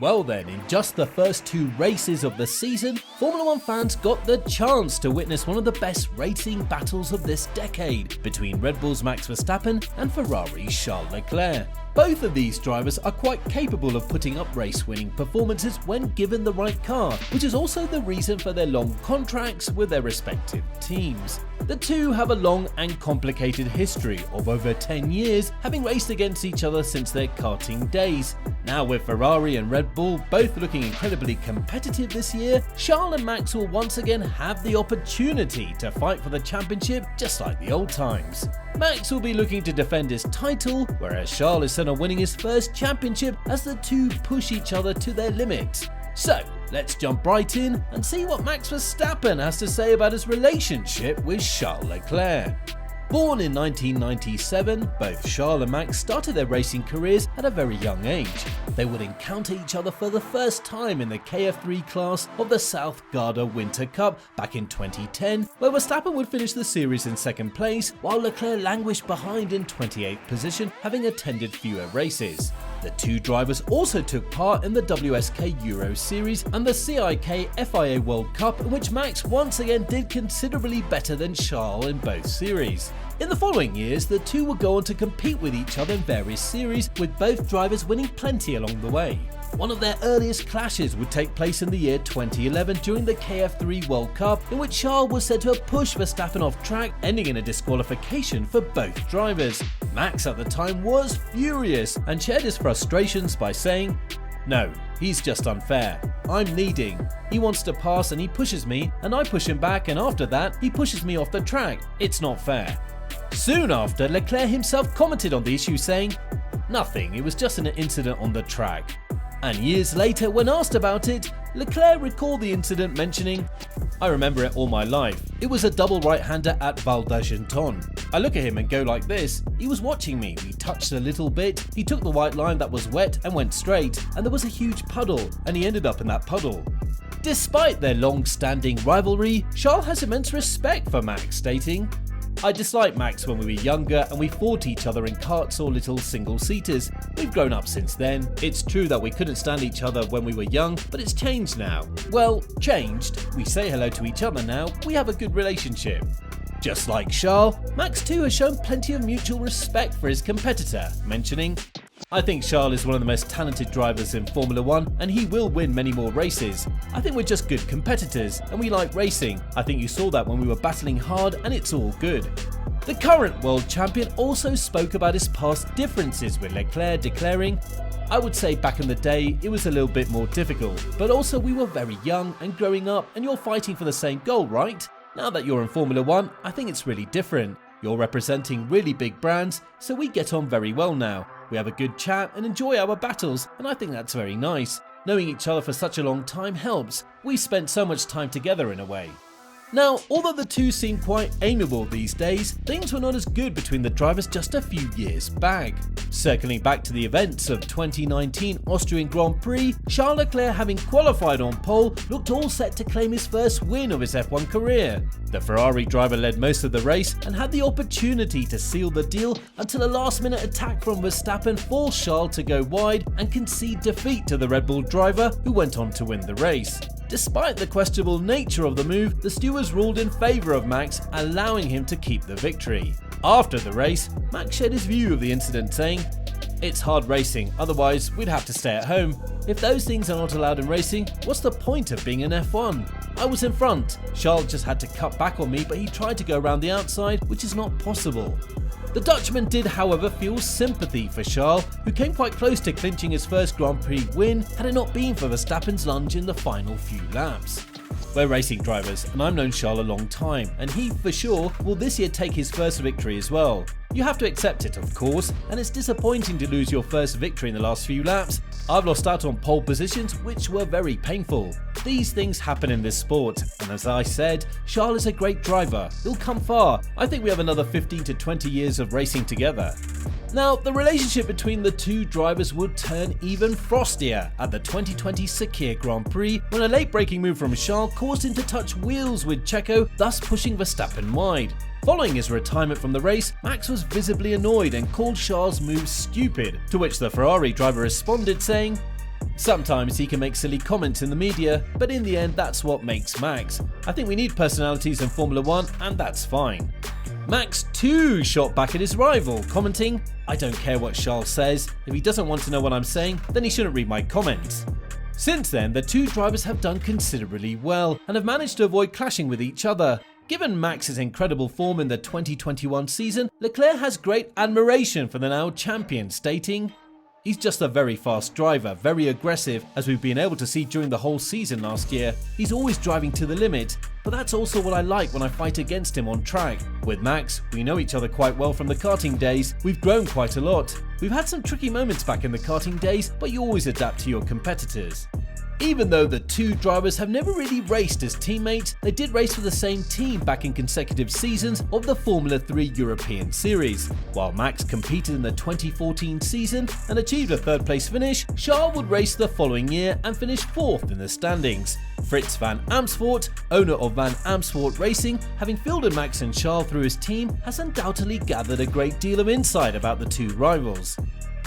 Well then, in just the first 2 races of the season, Formula 1 fans got the chance to witness one of the best racing battles of this decade between Red Bull's Max Verstappen and Ferrari's Charles Leclerc. Both of these drivers are quite capable of putting up race-winning performances when given the right car, which is also the reason for their long contracts with their respective teams. The two have a long and complicated history of over 10 years, having raced against each other since their karting days. Now with Ferrari and Red Bull both looking incredibly competitive this year, Charles and Max will once again have the opportunity to fight for the championship just like the old times. Max will be looking to defend his title, whereas Charles is set on winning his first championship as the two push each other to their limits. So, let's jump right in and see what Max Verstappen has to say about his relationship with Charles Leclerc. Born in 1997, both Charles and Max started their racing careers at a very young age. They would encounter each other for the first time in the KF3 class of the South Garda Winter Cup back in 2010, where Verstappen would finish the series in second place, while Leclerc languished behind in 28th position, having attended fewer races. The two drivers also took part in the WSK Euro Series and the CIK FIA World Cup, in which Max once again did considerably better than Charles in both series. In the following years, the two would go on to compete with each other in various series, with both drivers winning plenty along the way. One of their earliest clashes would take place in the year 2011 during the KF3 World Cup, in which Charles was said to have pushed Verstappen off track, ending in a disqualification for both drivers. Max at the time was furious and shared his frustrations by saying, "No, he's just unfair. I'm leading. He wants to pass and he pushes me, and I push him back, and after that he pushes me off the track. It's not fair." Soon after, Leclerc himself commented on the issue saying, "Nothing, it was just an incident on the track." And years later, when asked about it, Leclerc recalled the incident mentioning, "I remember it all my life. It was a double right-hander at Val d'Argenton. I look at him and go like this. He was watching me. We touched a little bit. He took the white line that was wet and went straight, and there was a huge puddle, and he ended up in that puddle." Despite their long-standing rivalry, Charles has immense respect for Max, stating, "I disliked Max when we were younger and we fought each other in karts or little single-seaters. We've grown up since then. It's true that we couldn't stand each other when we were young, but it's changed now. Well, changed. We say hello to each other now. We have a good relationship." Just like Charles, Max too has shown plenty of mutual respect for his competitor, mentioning, "I think Charles is one of the most talented drivers in Formula 1 and he will win many more races. I think we're just good competitors and we like racing. I think you saw that when we were battling hard and it's all good." The current world champion also spoke about his past differences with Leclerc, declaring, "I would say back in the day it was a little bit more difficult, but also we were very young and growing up and you're fighting for the same goal, right? Now that you're in Formula 1, I think it's really different. You're representing really big brands, so we get on very well now. We have a good chat and enjoy our battles, and I think that's very nice. Knowing each other for such a long time helps. We spent so much time together in a way." Now, although the two seem quite amiable these days, things were not as good between the drivers just a few years back. Circling back to the events of 2019 Austrian Grand Prix, Charles Leclerc, having qualified on pole, looked all set to claim his first win of his F1 career. The Ferrari driver led most of the race and had the opportunity to seal the deal until a last-minute attack from Verstappen forced Charles to go wide and concede defeat to the Red Bull driver, who went on to win the race. Despite the questionable nature of the move, the stewards ruled in favour of Max, allowing him to keep the victory. After the race, Max shared his view of the incident, saying, "It's hard racing, otherwise we'd have to stay at home. If those things are not allowed in racing, what's the point of being in F1? I was in front. Charles just had to cut back on me, but he tried to go around the outside, which is not possible." The Dutchman did, however, feel sympathy for Charles, who came quite close to clinching his first Grand Prix win had it not been for Verstappen's lunge in the final few laps. We're racing drivers, and I've known Charles a long time, and he, for sure, will this year take his first victory as well. You have to accept it, of course, and it's disappointing to lose your first victory in the last few laps. I've lost out on pole positions, which were very painful. These things happen in this sport, and as I said, Charles is a great driver. He'll come far. I think we have another 15 to 20 years of racing together. Now, the relationship between the two drivers would turn even frostier at the 2020 Sakir Grand Prix, when a late-braking move from Charles caused him to touch wheels with Checo, thus pushing Verstappen wide. Following his retirement from the race, Max was visibly annoyed and called Charles' move stupid, to which the Ferrari driver responded saying, Sometimes he can make silly comments in the media, but in the end that's what makes Max. I think we need personalities in Formula 1 and that's fine. Max too shot back at his rival, commenting, "I don't care what Charles says, if he doesn't want to know what I'm saying, then he shouldn't read my comments." Since then, the two drivers have done considerably well and have managed to avoid clashing with each other. Given Max's incredible form in the 2021 season, Leclerc has great admiration for the now champion, stating, "He's just a very fast driver, very aggressive, as we've been able to see during the whole season last year. He's always driving to the limit, but that's also what I like when I fight against him on track. With Max, we know each other quite well from the karting days. We've grown quite a lot. We've had some tricky moments back in the karting days, but you always adapt to your competitors." Even though the two drivers have never really raced as teammates, they did race for the same team back in consecutive seasons of the Formula 3 European Series. While Max competed in the 2014 season and achieved a third place finish, Charles would race the following year and finish fourth in the standings. Fritz van Amersfoort, owner of Van Amersfoort Racing, having fielded Max and Charles through his team, has undoubtedly gathered a great deal of insight about the two rivals.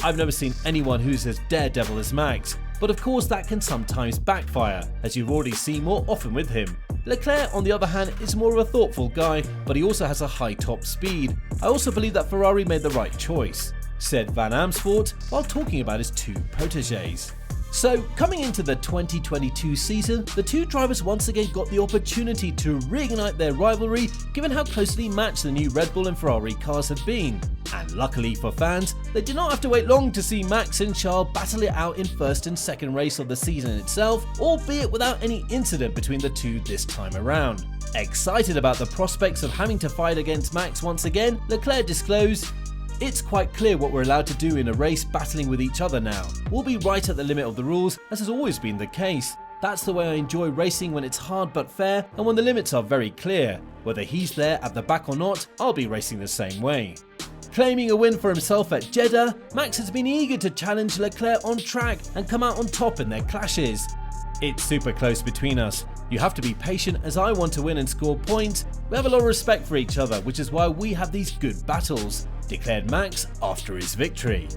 "I've never seen anyone who's as daredevil as Max, but of course that can sometimes backfire, as you've already seen more often with him. Leclerc, on the other hand, is more of a thoughtful guy, but he also has a high top speed. I also believe that Ferrari made the right choice," said Van Amersfoort while talking about his two protégés. So, coming into the 2022 season, the two drivers once again got the opportunity to reignite their rivalry, given how closely matched the new Red Bull and Ferrari cars had been. And luckily for fans, they did not have to wait long to see Max and Charles battle it out in first and second race of the season itself, albeit without any incident between the two this time around. Excited about the prospects of having to fight against Max once again, Leclerc disclosed, "It's quite clear what we're allowed to do in a race battling with each other now. We'll be right at the limit of the rules, as has always been the case. That's the way I enjoy racing, when it's hard but fair and when the limits are very clear. Whether he's there at the back or not, I'll be racing the same way." Claiming a win for himself at Jeddah, Max has been eager to challenge Leclerc on track and come out on top in their clashes. "It's super close between us. You have to be patient, as I want to win and score points. We have a lot of respect for each other, which is why we have these good battles," declared Max after his victory.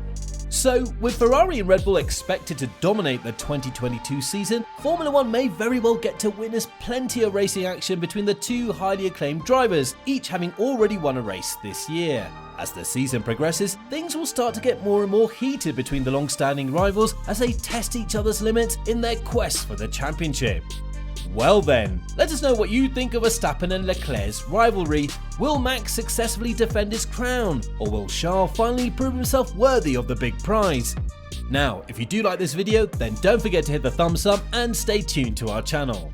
So, with Ferrari and Red Bull expected to dominate the 2022 season, Formula 1 may very well get to witness plenty of racing action between the two highly acclaimed drivers, each having already won a race this year. As the season progresses, things will start to get more and more heated between the long-standing rivals as they test each other's limits in their quest for the championship. Well then, let us know what you think of Verstappen and Leclerc's rivalry. Will Max successfully defend his crown, or will Charles finally prove himself worthy of the big prize? Now, if you do like this video, then don't forget to hit the thumbs up and stay tuned to our channel.